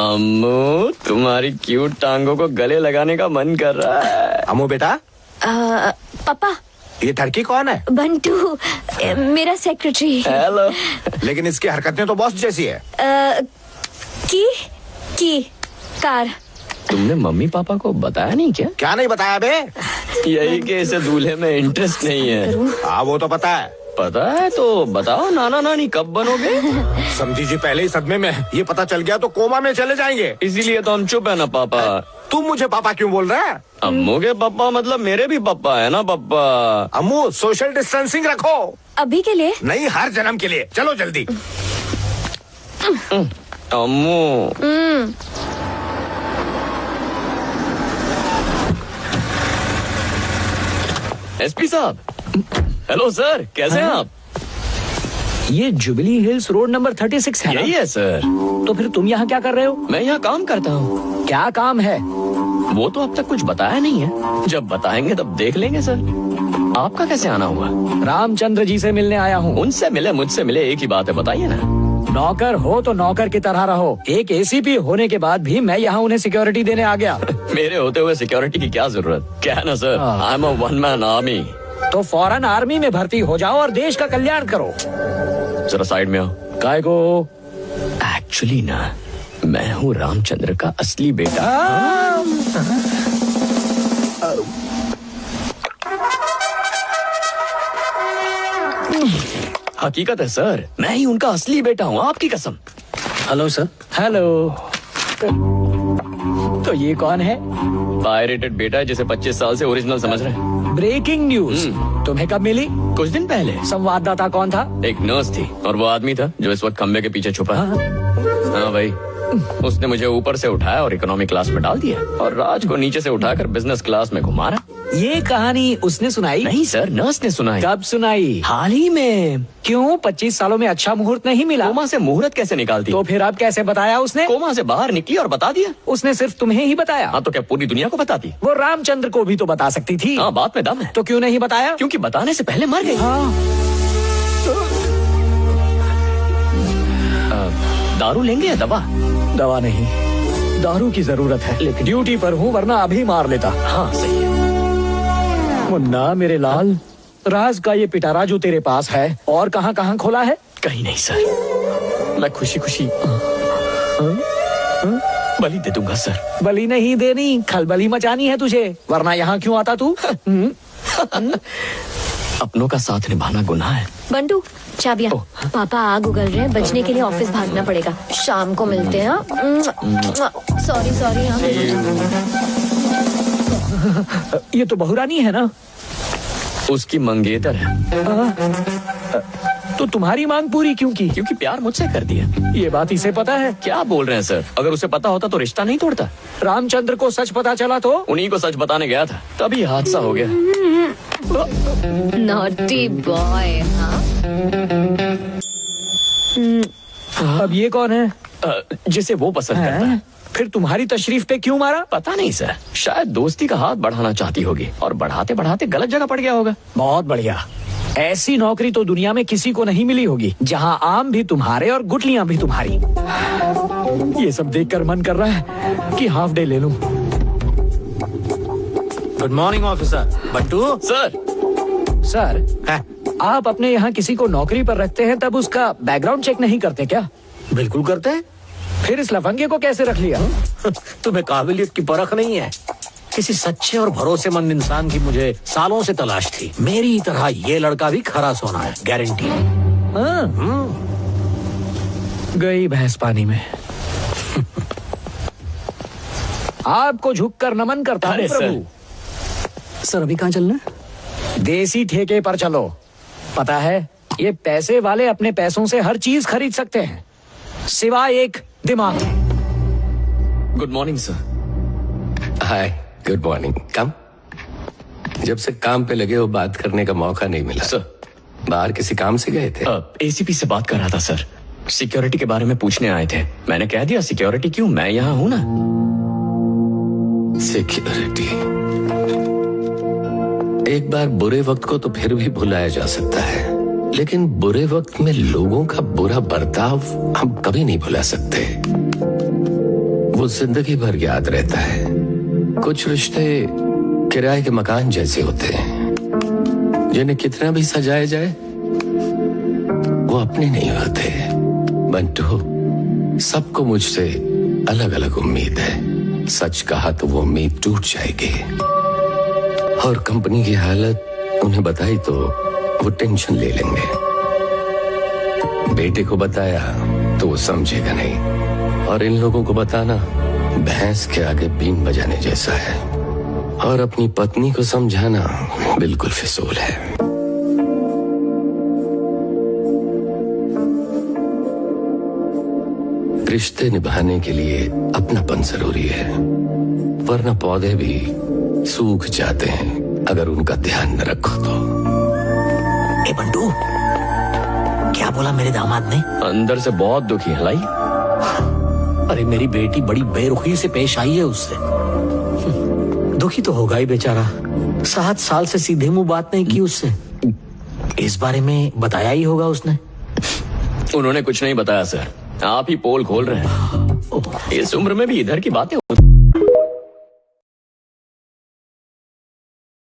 अम्मू, तुम्हारी क्यूट टांगों को गले लगाने का मन कर रहा है। अम्मू बेटा। पापा, ये टर्की कौन है? बंटू, मेरा सेक्रेटरी। हेलो। लेकिन इसकी हरकतें तो बॉस जैसी है। की कार। तुमने मम्मी पापा को बताया नहीं क्या? क्या नहीं बताया बे? यही कि इसे दूल्हे में इंटरेस्ट नहीं है। हाँ वो तो पता है। पता है तो बताओ, नाना नानी कब बनोगे? समझी जी पहले ही सदमे में। ये पता चल गया तो कोमा में चले जाएंगे। इसीलिए तो हम चुप है ना पापा। तुम मुझे पापा क्यों बोल रहा है? अम्मू के पापा मतलब मेरे भी पापा है ना पापा। अम्मू सोशल डिस्टेंसिंग रखो। अभी के लिए नहीं, हर जन्म के लिए। चलो जल्दी। अम्मू। एसपी साहब। हेलो सर, कैसे हैं आप? ये जुबिली हिल्स रोड नंबर 36 है ना? यही है सर। तो फिर तुम यहाँ क्या कर रहे हो? मैं यहाँ काम करता हूँ। क्या काम है? वो तो अब तक कुछ बताया नहीं है, जब बताएंगे तब देख लेंगे सर। आपका कैसे आना हुआ? रामचंद्र जी से मिलने आया हूँ। उनसे मिले मुझसे मिले एक ही बात है, बताइए ना। नौकर हो तो नौकर की तरह रहो। एक एसीपी होने के बाद भी मैं यहाँ उन्हें सिक्योरिटी देने आ गया। मेरे होते हुए सिक्योरिटी की क्या जरूरत? क्या है ना sir, I am a one man army. तो फौरन आर्मी में भर्ती हो जाओ और देश का कल्याण करो। जरा साइड में आओ। काय को? एक्चुअली ना, मैं हूँ रामचंद्र का असली बेटा। हकीकत है सर, मैं ही उनका असली बेटा हूँ, आपकी कसम। Hello sir. हेलो। तो ये कौन है? पायरेटेड बेटा है जिसे 25 साल से ओरिजिनल समझ रहे हैं। ब्रेकिंग न्यूज तुम्हें कब मिली? कुछ दिन पहले। संवाददाता कौन था? एक नर्स थी और वो आदमी था जो इस वक्त खंबे के पीछे छुपा है। हाँ भाई, उसने मुझे ऊपर से उठाया और इकोनॉमिक क्लास में डाल दिया और राज को नीचे से उठाकर बिजनेस क्लास में घुमा रहा। ये कहानी उसने सुनाई? नहीं सर, नर्स ने सुनाई। कब सुनाई? हाल ही में। क्यों? 25 सालों में अच्छा मुहूर्त नहीं मिला? कोमा से मुहूर्त कैसे निकालती? तो फिर अब कैसे बताया उसने? कोमा से बाहर निकली और बता दिया। उसने सिर्फ तुम्हें ही बताया? हाँ, तो क्या पूरी दुनिया को बताती? वो रामचंद्र को भी तो बता सकती थी। हाँ, बात में दम है। तो क्यों नहीं बताया? क्योंकि बताने से पहले मर गई। हाँ। दारू लेंगे या दवा? दवा नहीं, दारू की जरूरत है। लेकिन ड्यूटी पर हूँ, वरना अभी मार लेता। हाँ सही है। मुन्ना मेरे लाल, राज का ये पिटारा जो तेरे पास है और कहाँ कहाँ खोला है? कहीं नहीं सर, मैं खुशी खुशी बलि दे दूंगा सर। बलि नहीं देनी, खलबली मचानी है तुझे, वरना यहाँ क्यों आता तू? अपनों का साथ निभाना गुनाह है। बंटू, चाबियां। पापा आग उगल रहे हैं, बचने के लिए ऑफिस भागना पड़ेगा। शाम को मिलते हैं। Sorry sorry. ये तो बहुरानी है ना? उसकी मंगेतर है। तो तुम्हारी मांग पूरी क्यों की? क्योंकि प्यार मुझसे कर दिया। ये बात इसे पता है? क्या बोल रहे हैं सर? अगर उसे पता होता तो रिश्ता नहीं तोड़ता। रामचंद्र को सच पता चला तो? उन्हीं को सच बताने गया था, तभी हादसा हो गया। Naughty boy. अब ये कौन है? जिसे वो पसंद करता है। फिर तुम्हारी तशरीफ पे क्यों मारा? पता नहीं सर, शायद दोस्ती का हाथ बढ़ाना चाहती होगी और बढ़ाते बढ़ाते गलत जगह पड़ गया होगा। बहुत बढ़िया। ऐसी नौकरी तो दुनिया में किसी को नहीं मिली होगी, जहाँ आम भी तुम्हारे और गुठलियाँ भी तुम्हारी। ये सब देखकर मन कर रहा है कि हाफ डे ले लूं। Good morning officer. Bantu. Sir, आप अपने यहाँ किसी को नौकरी पर रखते हैं तब उसका बैकग्राउंड चेक नहीं करते क्या? बिल्कुल करते हैं। फिर इस लफंगे को कैसे रख लिया? तुम्हें काबिलियत की परख नहीं है। किसी सच्चे और भरोसेमंद इंसान की मुझे सालों से तलाश थी। मेरी तरह ये लड़का भी खरा सोना है, गारंटी। गई भैंस पानी में। आपको झुककर नमन करता हूं प्रभु। सर अभी कहाँ चलना? देसी ठेके पर चलो। पता है, ये पैसे वाले अपने पैसों से हर चीज खरीद सकते हैं, सिवाय एक दिमाग। Good morning sir. Hi, good morning. Come. जब से काम पे लगे हो बात करने का मौका नहीं मिला। सर, बाहर किसी काम से गए थे? एसीपी से बात कर रहा था सर, सिक्योरिटी के बारे में पूछने आए थे। मैंने कह दिया सिक्योरिटी क्यों, मैं यहाँ हूँ ना। सिक्योरिटी। एक बार बुरे वक्त को तो फिर भी भुलाया जा सकता है, लेकिन बुरे वक्त में लोगों का बुरा बर्ताव हम कभी नहीं भुला सकते। वो जिंदगी भर याद रहता है। कुछ रिश्ते किराए के मकान जैसे होते हैं, जिन्हें कितना भी सजाया जाए वो अपने नहीं होते। बंटू, सबको मुझसे अलग अलग उम्मीद है। सच कहा तो वो उम्मीद टूट जाएगी, और कंपनी की हालत उन्हें बताई तो वो टेंशन ले लेंगे। बेटे को बताया तो वो समझेगा नहीं, और इन लोगों को बताना भैंस के आगे बीन बजाने जैसा है, और अपनी पत्नी को समझाना बिल्कुल फिजूल है। रिश्ते निभाने के लिए अपनापन जरूरी है, वरना पौधे भी सूख जाते हैं अगर उनका ध्यान न रखो तो। ए बंटू, क्या बोला मेरे दामाद ने? अंदर से बहुत दुखी है लाई। अरे मेरी बेटी बड़ी बेरुखी से पेश आई है उससे। दुखी तो होगा ही बेचारा, 7 साल से सीधे मुंह बात नहीं की उससे। इस बारे में बताया ही होगा उसने। उन्होंने कुछ नहीं बताया सर, आप ही पोल खोल रहे हैं। इस उम्र में भी इधर की बातें होती।